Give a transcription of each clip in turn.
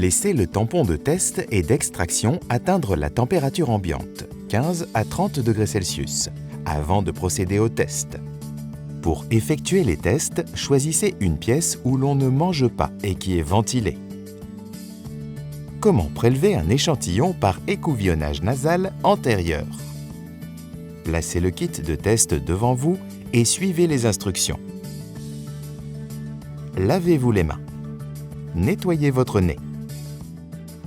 Laissez le tampon de test et d'extraction atteindre la température ambiante, 15 à 30 degrés Celsius, avant de procéder au test. Pour effectuer les tests, choisissez une pièce où l'on ne mange pas et qui est ventilée. Comment prélever un échantillon par écouvillonnage nasal antérieur? Placez le kit de test devant vous et suivez les instructions. Lavez-vous les mains. Nettoyez votre nez.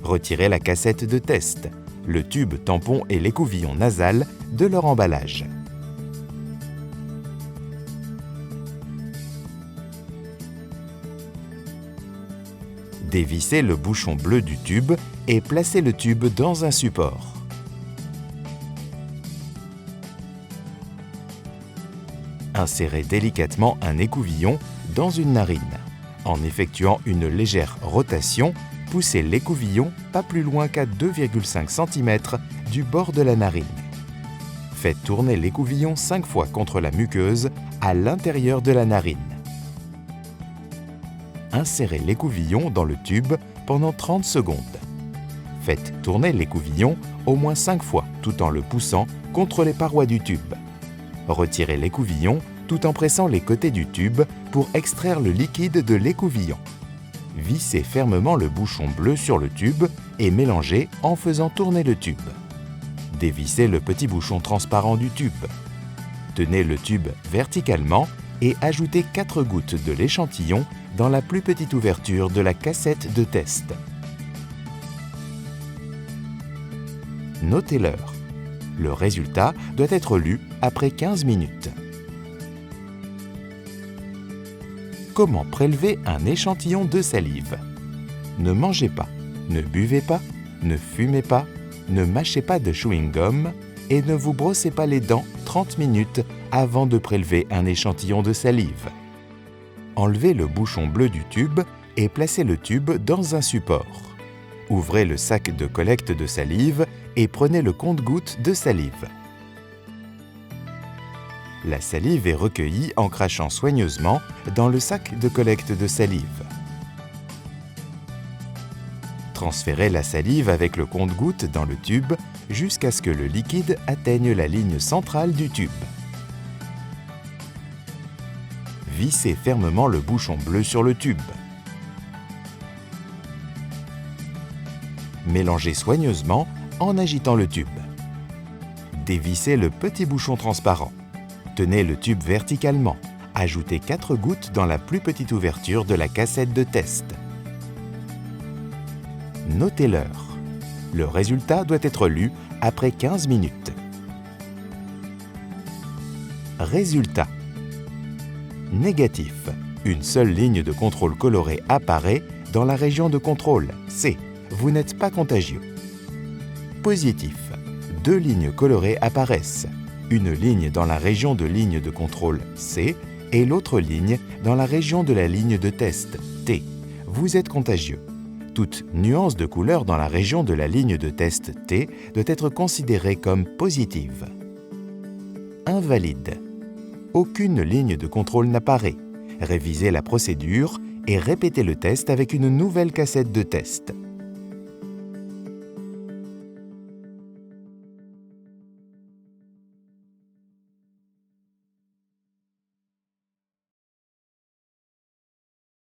Retirez la cassette de test, le tube tampon et l'écouvillon nasal de leur emballage. Dévissez le bouchon bleu du tube et placez le tube dans un support. Insérez délicatement un écouvillon dans une narine. En effectuant une légère rotation, poussez l'écouvillon pas plus loin qu'à 2,5 cm du bord de la narine. Faites tourner l'écouvillon 5 fois contre la muqueuse à l'intérieur de la narine. Insérez l'écouvillon dans le tube pendant 30 secondes. Faites tourner l'écouvillon au moins 5 fois tout en le poussant contre les parois du tube. Retirez l'écouvillon tout en pressant les côtés du tube pour extraire le liquide de l'écouvillon. Vissez fermement le bouchon bleu sur le tube et mélangez en faisant tourner le tube. Dévissez le petit bouchon transparent du tube. Tenez le tube verticalement et ajoutez 4 gouttes de l'échantillon dans la plus petite ouverture de la cassette de test. Notez l'heure. Le résultat doit être lu après 15 minutes. Comment prélever un échantillon de salive? Ne mangez pas, ne buvez pas, ne fumez pas, ne mâchez pas de chewing-gum et ne vous brossez pas les dents 30 minutes avant de prélever un échantillon de salive. Enlevez le bouchon bleu du tube et placez le tube dans un support. Ouvrez le sac de collecte de salive et prenez le compte-gouttes de salive. La salive est recueillie en crachant soigneusement dans le sac de collecte de salive. Transférez la salive avec le compte-gouttes dans le tube jusqu'à ce que le liquide atteigne la ligne centrale du tube. Vissez fermement le bouchon bleu sur le tube. Mélangez soigneusement en agitant le tube. Dévissez le petit bouchon transparent. Tenez le tube verticalement. Ajoutez 4 gouttes dans la plus petite ouverture de la cassette de test. Notez l'heure. Le résultat doit être lu après 15 minutes. Résultat. Négatif. Une seule ligne de contrôle colorée apparaît dans la région de contrôle C. Vous n'êtes pas contagieux. Positif. 2 lignes colorées apparaissent. Une ligne dans la région de ligne de contrôle C et l'autre ligne dans la région de la ligne de test T. Vous êtes contagieux. Toute nuance de couleur dans la région de la ligne de test T doit être considérée comme positive. Invalide. Aucune ligne de contrôle n'apparaît. Révisez la procédure et répétez le test avec une nouvelle cassette de test.